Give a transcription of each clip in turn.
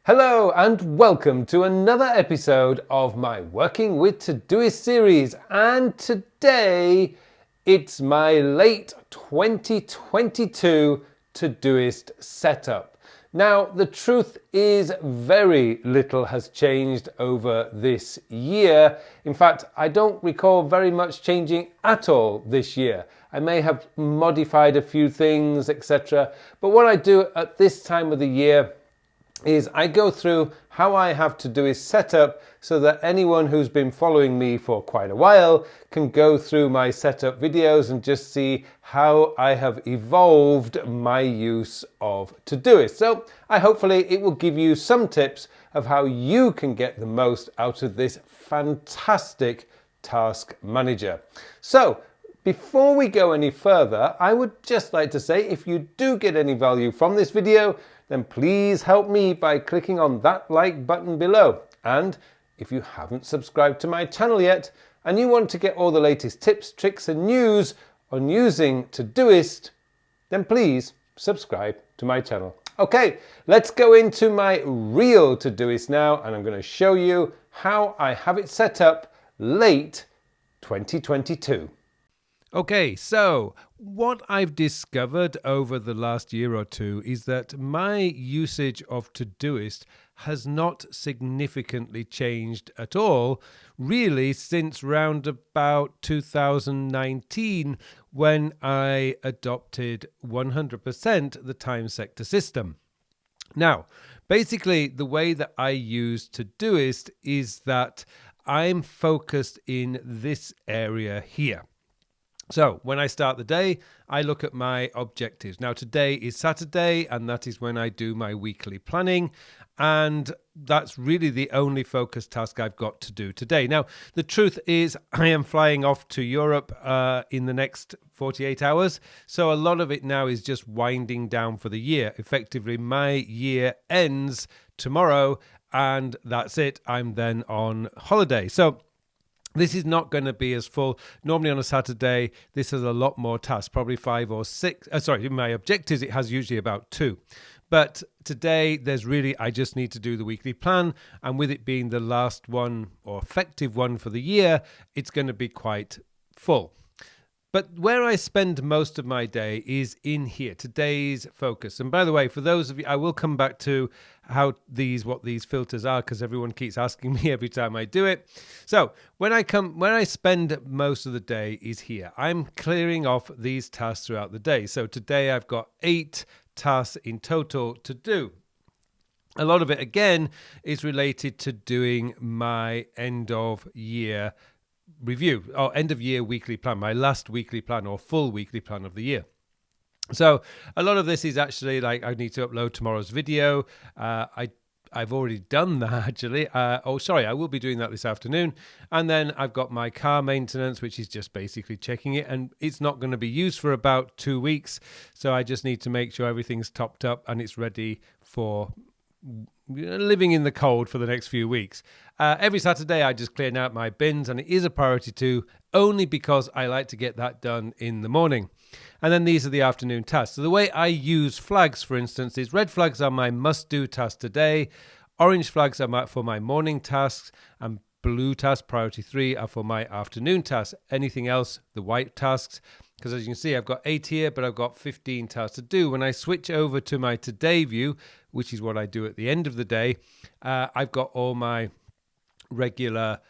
Hello and welcome to another episode of my Working with Todoist series, and today it's my late 2022 Todoist setup. Now the truth is very little has changed over this year. In fact, I don't recall very much changing at all this year. I may have modified a few things, etc. But what I do at this time of the year is I go through how I have Todoist set up so that anyone who's been following me for quite a while can go through my setup videos and just see how I have evolved my use of Todoist. So hopefully it will give you some tips of how you can get the most out of this fantastic task manager. So before we go any further, I would just like to say, if you do get any value from this video, then please help me by clicking on that like button below. And if you haven't subscribed to my channel yet and you want to get all the latest tips, tricks and news on using Todoist, then please subscribe to my channel. Okay, let's go into my real Todoist now, and I'm going to show you how I have it set up late 2022. Okay, so what I've discovered over the last year or two is that my usage of Todoist has not significantly changed at all, really, since round about 2019, when I adopted 100% the time sector system. Now, basically, the way that I use Todoist is that I'm focused in this area here. So when I start the day, I look at my objectives. Now today is Saturday, and that is when I do my weekly planning. And that's really the only focus task I've got to do today. Now, the truth is I am flying off to Europe in the next 48 hours. So a lot of it now is just winding down for the year. Effectively, my year ends tomorrow, and that's it. I'm then on holiday. So this is not going to be as full. Normally on a Saturday, this has a lot more tasks, probably 5 or 6. In my objectives, it has usually about 2. But today, I just need to do the weekly plan. And with it being the last one or effective one for the year, it's going to be quite full. But where I spend most of my day is in here, today's focus. And by the way, for those of you, I will come back to what these filters are, because everyone keeps asking me every time I do it. So when I spend most of the day is here. I'm clearing off these tasks throughout the day. So today I've got 8 tasks in total to do. A lot of it, again, is related to doing my end of year review or end of year weekly plan, my last weekly plan or full weekly plan of the year. So a lot of this is actually like I need to upload tomorrow's video. I've already done that actually. I will be doing that this afternoon. And then I've got my car maintenance, which is just basically checking it, and it's not going to be used for about 2 weeks. So I just need to make sure everything's topped up and it's ready for living in the cold for the next few weeks. Every Saturday I just clean out my bins, and it is a priority too, only because I like to get that done in the morning. And then these are the afternoon tasks. So the way I use flags, for instance, is red flags are my must-do tasks today, orange flags are for my morning tasks, and blue tasks, priority 3, are for my afternoon tasks. Anything else, the white tasks, because as you can see, I've got 8 here, but I've got 15 tasks to do. When I switch over to my today view, which is what I do at the end of the day, I've got all my regular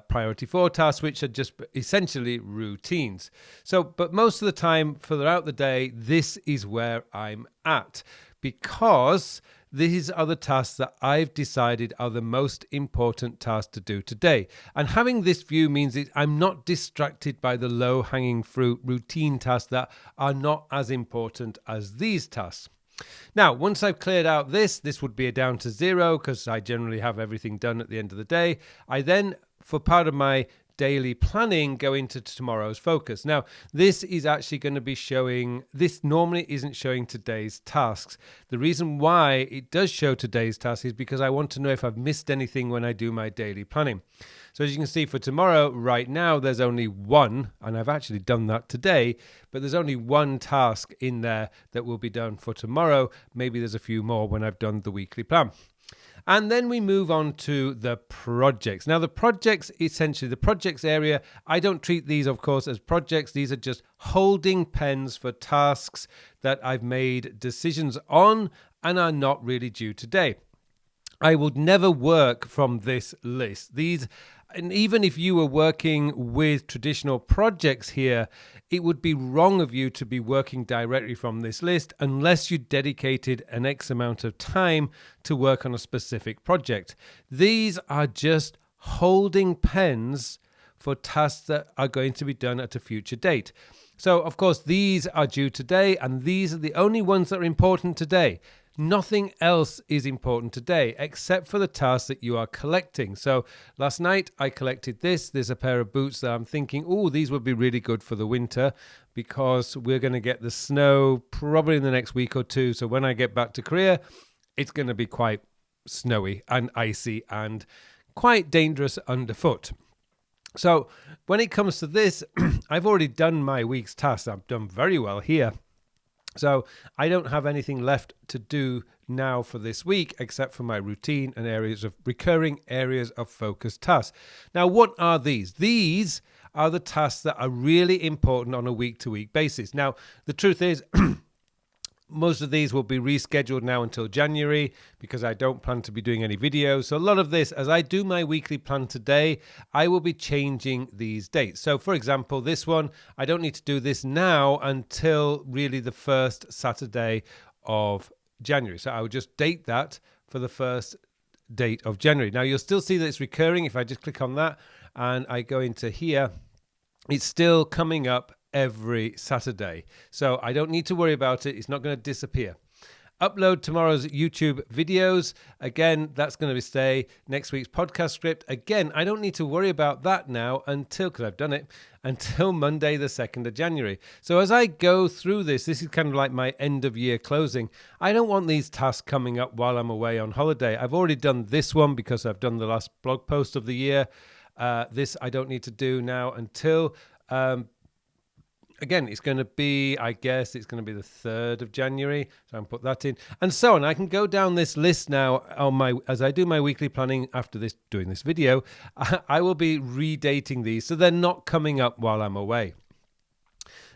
priority 4 tasks, which are just essentially routines. So, but most of the time throughout the day, this is where I'm at, because these are the tasks that I've decided are the most important tasks to do today. And having this view means that I'm not distracted by the low-hanging fruit routine tasks that are not as important as these tasks. Now, once I've cleared out this would be a down to 0 because I generally have everything done at the end of the day. I then, for part of my daily planning, go into tomorrow's focus. Now, this is actually going to be showing, this normally isn't showing today's tasks. The reason why it does show today's tasks is because I want to know if I've missed anything when I do my daily planning. So as you can see for tomorrow, right now, there's only one, and I've actually done that today, but there's only one task in there that will be done for tomorrow. Maybe there's a few more when I've done the weekly plan. And then we move on to the projects. Now, the projects, essentially, the projects area, I don't treat these, of course, as projects. These are just holding pens for tasks that I've made decisions on and are not really due today. I would never work from this list. And even if you were working with traditional projects here, it would be wrong of you to be working directly from this list unless you dedicated an X amount of time to work on a specific project. These are just holding pens for tasks that are going to be done at a future date. So, of course, these are due today, and these are the only ones that are important today. Nothing else is important today except for the tasks that you are collecting. So last night I collected this. There's a pair of boots that I'm thinking, oh, these would be really good for the winter because we're going to get the snow probably in the next week or two. So when I get back to Korea, it's going to be quite snowy and icy and quite dangerous underfoot. So when it comes to this, I've already done my week's tasks. I've done very well here. So I don't have anything left to do now for this week except for my routine and recurring areas of focus tasks. Now, what are these? These are the tasks that are really important on a week-to-week basis. Now, the truth is, most of these will be rescheduled now until January because I don't plan to be doing any videos. So a lot of this, as I do my weekly plan today, I will be changing these dates. So for example, this one, I don't need to do this now until really the first Saturday of January. So I will just date that for the first date of January. Now you'll still see that it's recurring. If I just click on that and I go into here, it's still coming up every Saturday. So I don't need to worry about it. It's not going to disappear. Upload tomorrow's YouTube videos. Again, that's going to stay. Next week's podcast script. Again, I don't need to worry about that now because I've done it, until Monday, the 2nd of January. So as I go through this is kind of like my end of year closing. I don't want these tasks coming up while I'm away on holiday. I've already done this one because I've done the last blog post of the year. This I don't need to do now until again, it's going to be, I guess, it's going to be the 3rd of January. So I'll put that in and so on. I can go down this list now as I do my weekly planning after doing this video. I will be redating these so they're not coming up while I'm away.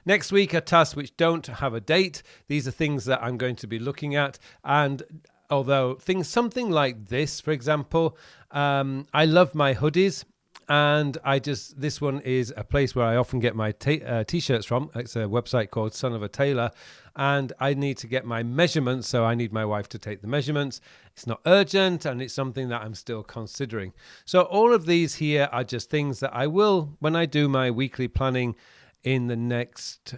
Next week are tasks which don't have a date. These are things that I'm going to be looking at. And although something like this, for example, I love my hoodies. And this one is a place where I often get my t-shirts from. It's a website called Son of a Tailor. And I need to get my measurements, so I need my wife to take the measurements. It's not urgent, and it's something that I'm still considering. So all of these here are just things that I will, when I do my weekly planning in the next,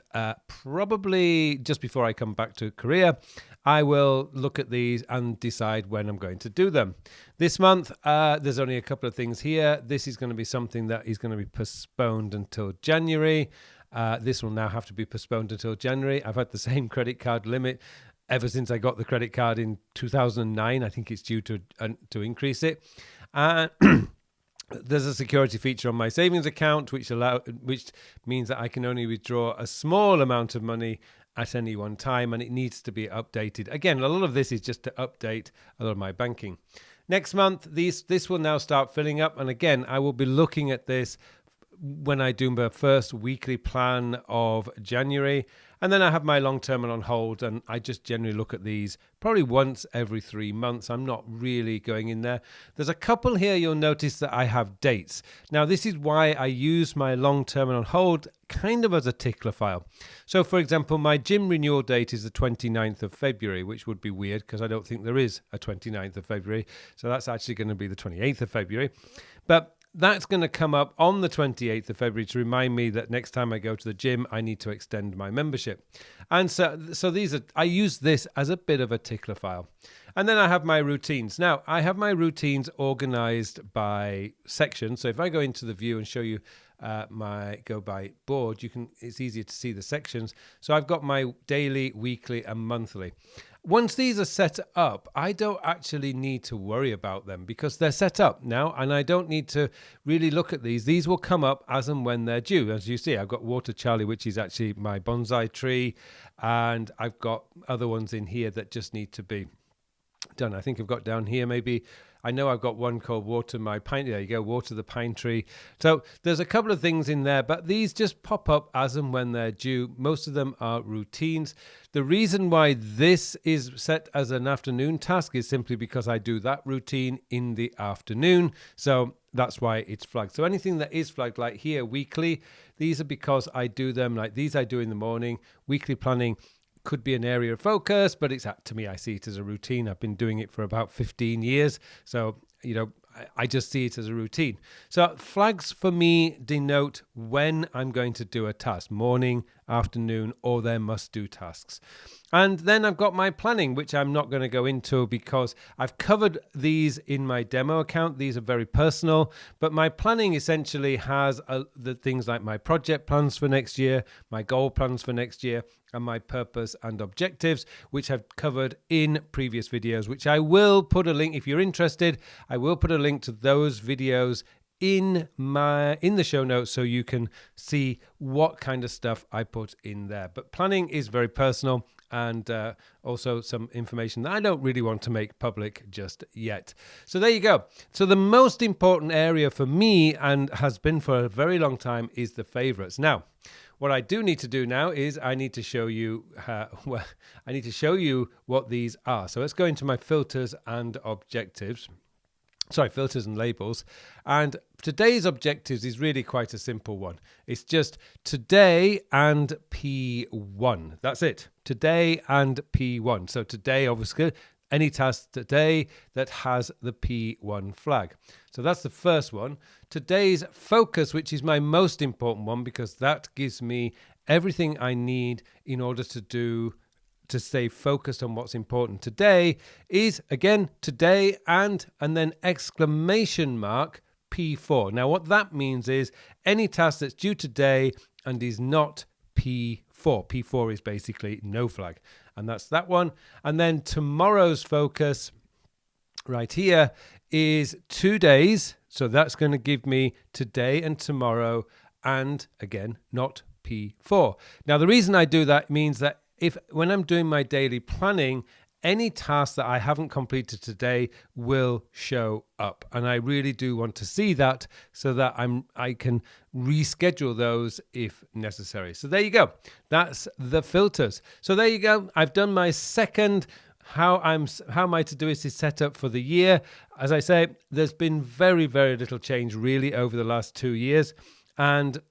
probably just before I come back to Korea, I will look at these and decide when I'm going to do them. This month, there's only a couple of things here. This is going to be something that is going to be postponed until January. This will now have to be postponed until January. I've had the same credit card limit ever since I got the credit card in 2009. I think it's due to increase it. There's a security feature on my savings account, which means that I can only withdraw a small amount of money at any one time, and it needs to be updated. Again, a lot of this is just to update a lot of my banking. Next month, this will now start filling up, and again, I will be looking at this when I do my first weekly plan of January. And then I have my long-term and on hold, and I just generally look at these probably once every 3 months. I'm not really going in there. There's a couple here you'll notice that I have dates. Now, this is why I use my long-term and on hold kind of as a tickler file. So, for example, my gym renewal date is the 29th of February, which would be weird because I don't think there is a 29th of February. So that's actually going to be the 28th of February. But that's going to come up on the 28th of February to remind me that next time I go to the gym, I need to extend my membership. And so I use this as a bit of a tickler file. And then I have my routines. Now, I have my routines organized by section. So if I go into the view and show you go by board, it's easier to see the sections. So I've got my daily, weekly, and monthly. Once these are set up, I don't actually need to worry about them because they're set up now, and I don't need to really look at these. These will come up as and when they're due. As you see, I've got Water Charlie, which is actually my bonsai tree, and I've got other ones in here that just need to be done. I think I've got down here maybe, I know I've got one called water my pine. There you go, water the pine tree. So there's a couple of things in there, but these just pop up as and when they're due. Most of them are routines. The reason why this is set as an afternoon task is simply because I do that routine in the afternoon. So that's why it's flagged. So anything that is flagged, like here, weekly, these are because I do them, like these I do in the morning. Weekly planning could be an area of focus, but it's to me, I see it as a routine. I've been doing it for about 15 years. So, I just see it as a routine. So flags for me denote when I'm going to do a task, morning, afternoon, or their must-do tasks. And then I've got my planning, which I'm not going to go into because I've covered these in my demo account. These are very personal, but my planning essentially has the things like my project plans for next year, my goal plans for next year, and my purpose and objectives, which I've covered in previous videos, which I will put a link, if you're interested, I will put a link to those videos in the show notes so you can see what kind of stuff I put in there. But planning is very personal, and also some information that I don't really want to make public just yet. So there you go. So the most important area for me, and has been for a very long time, is the favorites. Now, what I do need to do now is I need to show you what these are. So let's go into my filters and objectives. Sorry, filters and labels. And today's objectives is really quite a simple one. It's just today and P1. That's it. Today and P1. So today, obviously, any task today that has the P1 flag. So that's the first one. Today's focus, which is my most important one, because that gives me everything I need in order to stay focused on what's important today, is again today and then exclamation mark P4. Now what that means is any task that's due today and is not P4. P4 is basically no flag, and that's that one. And then tomorrow's focus right here is 2 days. So that's going to give me today and tomorrow, and again, not P4. Now, the reason I do that means that when I'm doing my daily planning, any task that I haven't completed today will show up. And I really do want to see that so that I can reschedule those if necessary. So there you go. That's the filters. So there you go. I've done my second how my Todoist is set up for the year. As I say, there's been very, very little change really over the last 2 years. And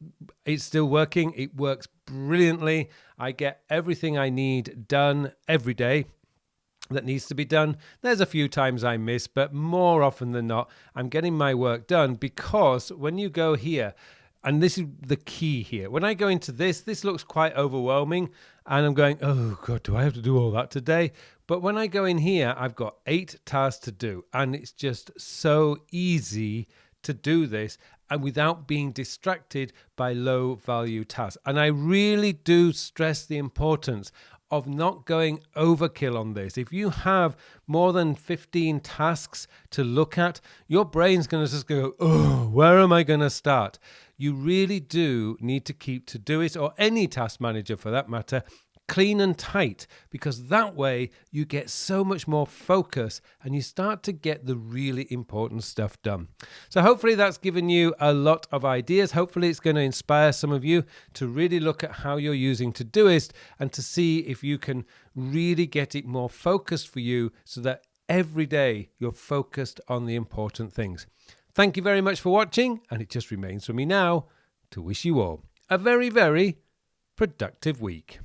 it's still working. It works brilliantly. I get everything I need done every day that needs to be done. There's a few times I miss, but more often than not, I'm getting my work done, because when you go here, and this is the key here, when I go into this looks quite overwhelming, and I'm going, oh God, do I have to do all that today? But when I go in here, I've got 8 tasks to do, and it's just so easy to do this and without being distracted by low value tasks. And I really do stress the importance of not going overkill on this. If you have more than 15 tasks to look at, your brain's going to just go, oh, where am I going to start? You really do need to keep Todoist, or any task manager for that matter, clean and tight, because that way you get so much more focus and you start to get the really important stuff done. So hopefully that's given you a lot of ideas. Hopefully it's going to inspire some of you to really look at how you're using Todoist and to see if you can really get it more focused for you, so that every day you're focused on the important things. Thank you very much for watching, and it just remains for me now to wish you all a very, very productive week.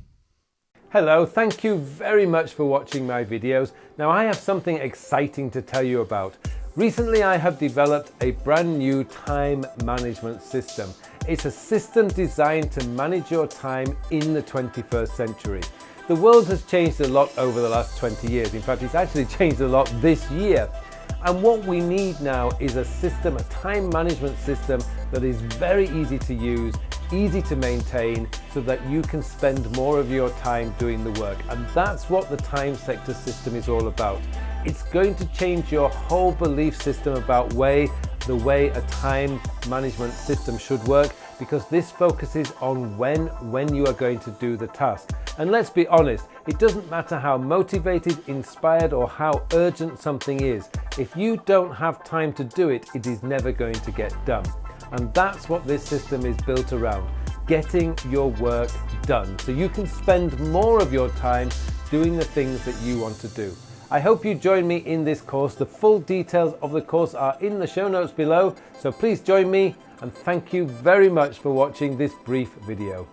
Hello, thank you very much for watching my videos. Now I have something exciting to tell you about. Recently I have developed a brand new time management system. It's a system designed to manage your time in the 21st century. The world has changed a lot over the last 20 years. In fact, it's actually changed a lot this year. And what we need now is a system, a time management system that is very easy to use, easy to maintain, so that you can spend more of your time doing the work. And that's what the time sector system is all about. It's going to change your whole belief system about the way a time management system should work, because this focuses on when you are going to do the task. And let's be honest, it doesn't matter how motivated, inspired, or how urgent something is. If you don't have time to do it, it is never going to get done. And that's what this system is built around, getting your work done, so you can spend more of your time doing the things that you want to do. I hope you join me in this course. The full details of the course are in the show notes below, so please join me, and thank you very much for watching this brief video.